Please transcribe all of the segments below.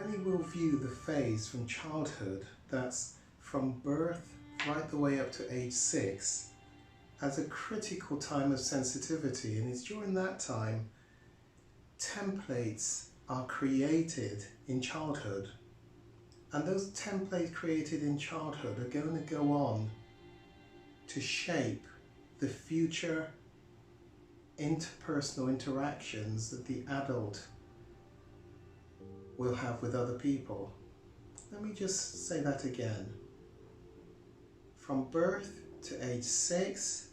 Many will view the phase from childhood, that's from birth right the way up to age 6, as a critical time of sensitivity, and it's during that time templates are created in childhood, and those templates created in childhood are going to go on to shape the future interpersonal interactions that the adult will have with other people. Let me just say that again. From birth to age 6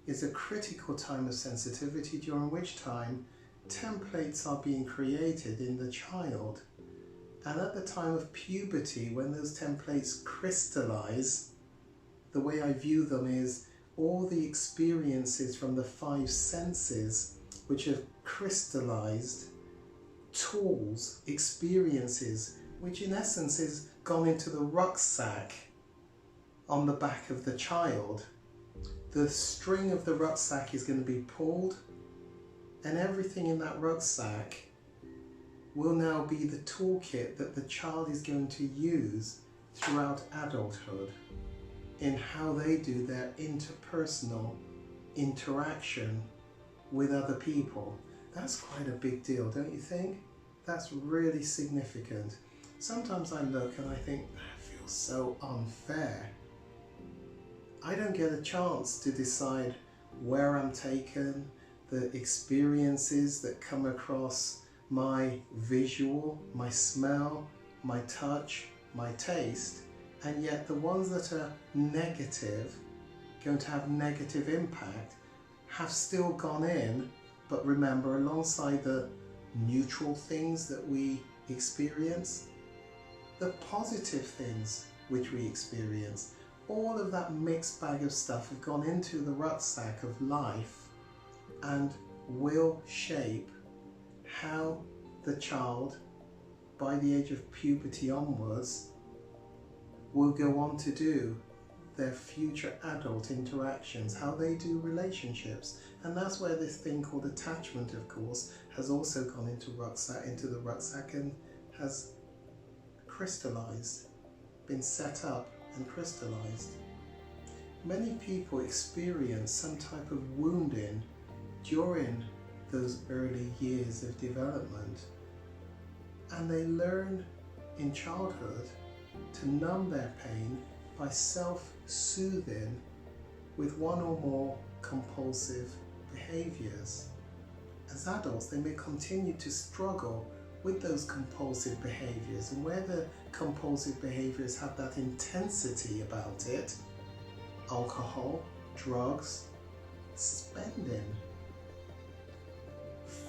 is a critical time of sensitivity, during which time templates are being created in the child. And at the time of puberty, when those templates crystallize, the way I view them is all the experiences from the 5 senses which have crystallized tools, experiences, which in essence is gone into the rucksack on the back of the child. The string of the rucksack is going to be pulled, and everything in that rucksack will now be the toolkit that the child is going to use throughout adulthood in how they do their interpersonal interaction with other people. That's quite a big deal, don't you think? That's really significant. Sometimes I look and I think, that feels so unfair. I don't get a chance to decide where I'm taken, the experiences that come across my visual, my smell, my touch, my taste, and yet the ones that are negative, going to have negative impact, have still gone in. But remember, alongside the neutral things that we experience, the positive things which we experience, all of that mixed bag of stuff have gone into the rucksack of life and will shape how the child, by the age of puberty onwards, will go on to do their future adult interactions, how they do relationships. And that's where this thing called attachment, of course, has also gone into the rucksack and has crystallized, been set up and crystallized. Many people experience some type of wounding during those early years of development, and they learn in childhood to numb their pain by self-soothing with one or more compulsive behaviors. As adults, they may continue to struggle with those compulsive behaviors, and where the compulsive behaviors have that intensity about it, alcohol, drugs, spending,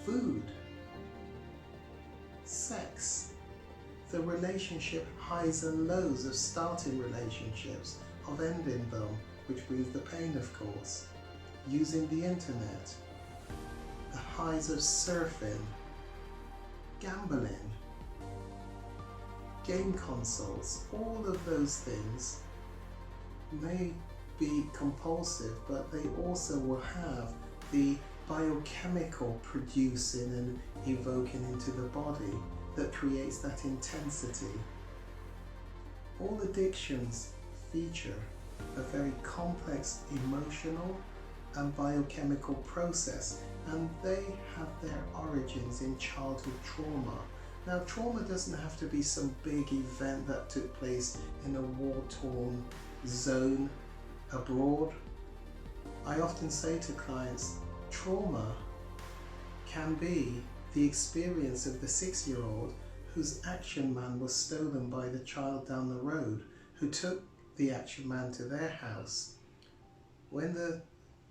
food, sex, the relationship highs and lows of starting relationships, of ending them, which brings the pain, of course, using the internet, the highs of surfing, gambling, game consoles. All of those things may be compulsive, but they also will have the biochemical producing and evoking into the body that creates that intensity. All addictions feature a very complex emotional and biochemical process, and they have their origins in childhood trauma. Now, trauma doesn't have to be some big event that took place in a war-torn zone abroad. I often say to clients, trauma can be the experience of the 6-year-old whose Action Man was stolen by the child down the road who took the Action Man to their house. When the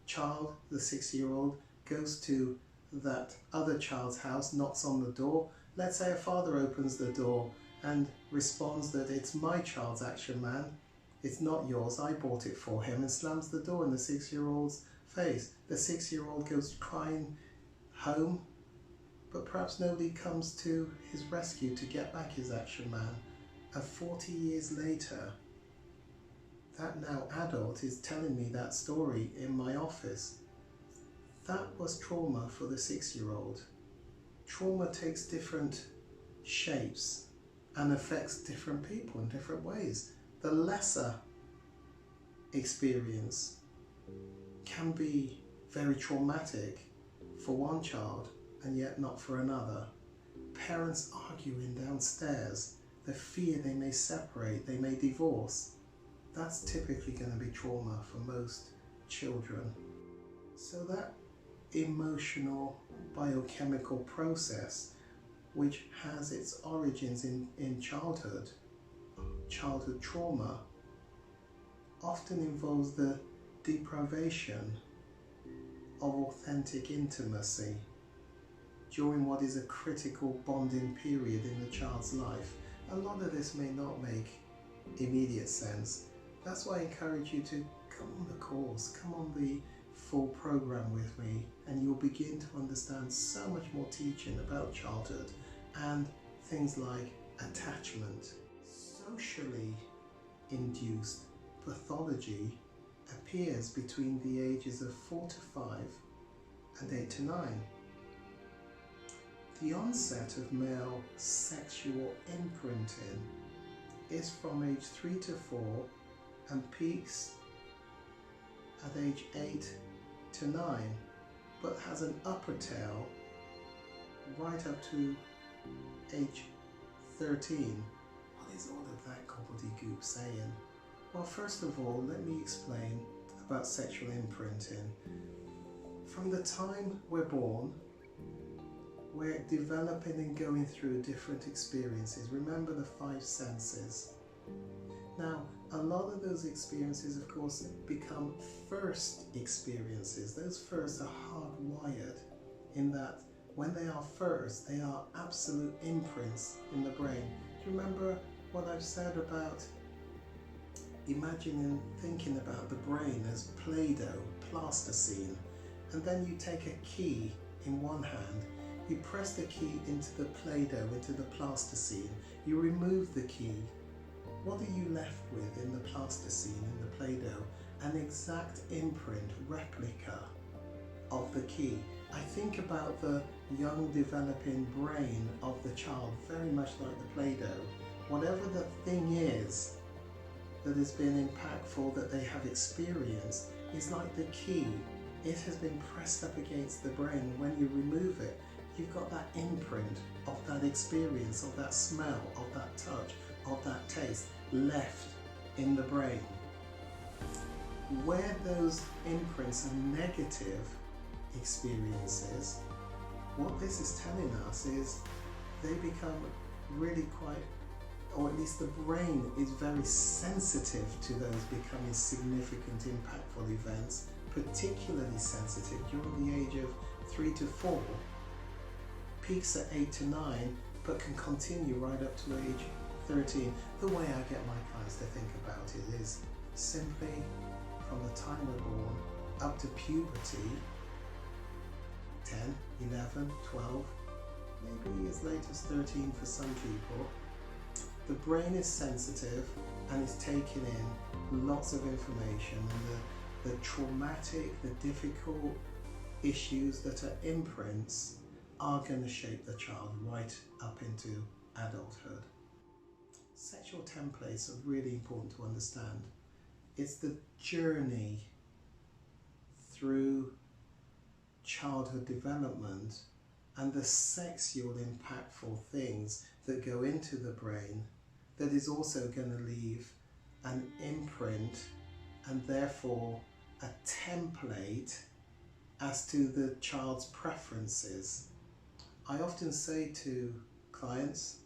child, the 6-year-old, goes to that other child's house, knocks on the door, let's say a father opens the door and responds that it's my child's Action Man, it's not yours, I bought it for him, and slams the door in the 6-year-old's face. The 6-year-old goes crying home, but perhaps nobody comes to his rescue to get back his Action Man. And 40 years later, that now adult is telling me that story in my office. That was trauma for the 6-year-old. Trauma takes different shapes and affects different people in different ways. The lesser experience can be very traumatic for one child and yet not for another. Parents arguing downstairs, the fear they may separate, they may divorce. That's typically going to be trauma for most children. So that emotional biochemical process, which has its origins in childhood trauma, often involves the deprivation of authentic intimacy during what is a critical bonding period in the child's life. A lot of this may not make immediate sense. That's why I encourage you to come on the course, come on the full program with me, and you'll begin to understand so much more teaching about childhood and things like attachment. Socially induced pathology appears between the ages of 4 to 5 and 8 to 9. The onset of male sexual imprinting is from age 3 to 4 and peaks at age 8 to 9, but has an upper tail right up to age 13. What is all of that gobbledygook saying? Well, first of all, let me explain about sexual imprinting. From the time we're born, we're developing and going through different experiences. Remember the 5 senses. Now, a lot of those experiences, of course, become first experiences. Those first are hardwired in that when they are first, they are absolute imprints in the brain. Do you remember what I've said about imagining, thinking about the brain as Play-Doh, plasticine, and then you take a key in one hand, you press the key into the Play-Doh, into the plasticine, you remove the key. What are you left with in the plasticine, in the Play-Doh? An exact imprint, replica of the key. I think about the young developing brain of the child, very much like the Play-Doh. Whatever the thing is that has been impactful, that they have experienced, is like the key. It has been pressed up against the brain. When you remove it, you've got that imprint of that experience, of that smell, of that touch, of that taste left in the brain. Where those imprints are negative experiences, what this is telling us is they become really quite, or at least the brain is very sensitive to those becoming significant impactful events, particularly sensitive during the age of 3 to 4, peaks at 8 to 9, but can continue right up to age 13. The way I get my clients to think about it is simply from the time we're born up to puberty, 10, 11, 12, maybe as late as 13 for some people. The brain is sensitive and is taking in lots of information, and the traumatic, the difficult issues that are imprints are going to shape the child right up into adulthood. Sexual templates are really important to understand. It's the journey through childhood development and the sexual impactful things that go into the brain that is also going to leave an imprint and therefore a template as to the child's preferences. I often say to clients,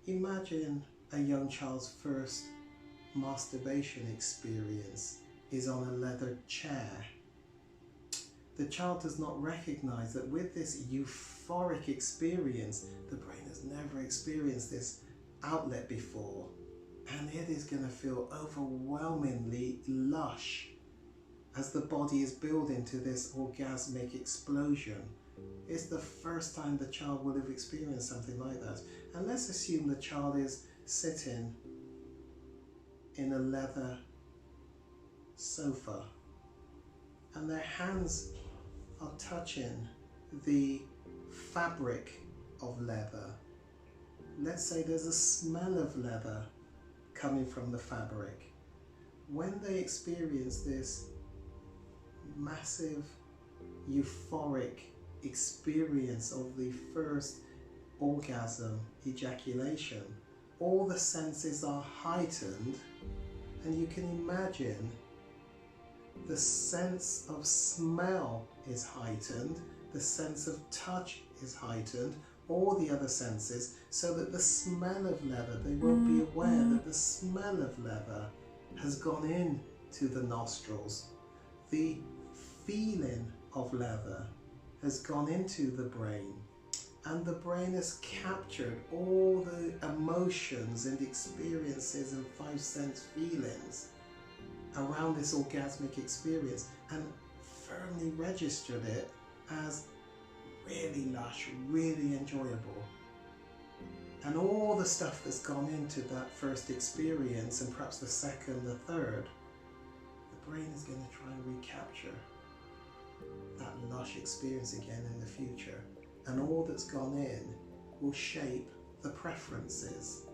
imagine a young child's first masturbation experience is on a leather chair. The child does not recognize that with this euphoric experience, the brain has never experienced this outlet before, and it is going to feel overwhelmingly lush as the body is building to this orgasmic explosion. It's the first time the child will have experienced something like that. And let's assume the child is sitting in a leather sofa and their hands are touching the fabric of leather, let's say there's a smell of leather coming from the fabric. When they experience this massive euphoric experience of the first orgasm, ejaculation, all the senses are heightened, and you can imagine the sense of smell is heightened, the sense of touch is heightened, all the other senses, so that the smell of leather, they won't be aware that the smell of leather has gone into the nostrils. The feeling of leather has gone into the brain, and the brain has captured all the emotions and experiences and five sense feelings around this orgasmic experience and firmly registered it as really lush, really enjoyable. And all the stuff that's gone into that first experience, and perhaps the second, the third, the brain is going to try and recapture that lush experience again in the future. And all that's gone in will shape the preferences.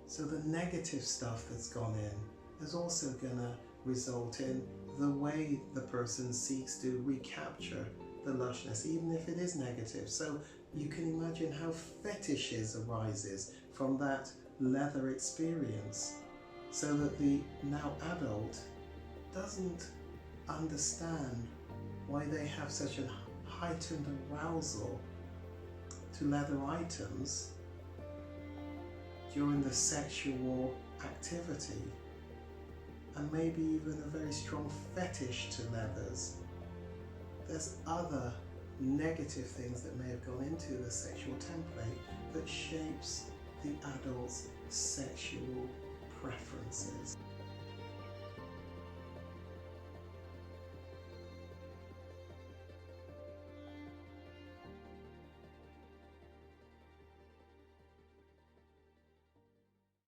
So the negative stuff that's gone in is also going to result in the way the person seeks to recapture the lushness, even if it is negative. So you can imagine how fetishes arises from that leather experience, so that the now adult doesn't understand why they have such a heightened arousal to leather items during the sexual activity, and maybe even a very strong fetish to leathers. There's other negative things that may have gone into the sexual template that shapes the adult's sexual preferences.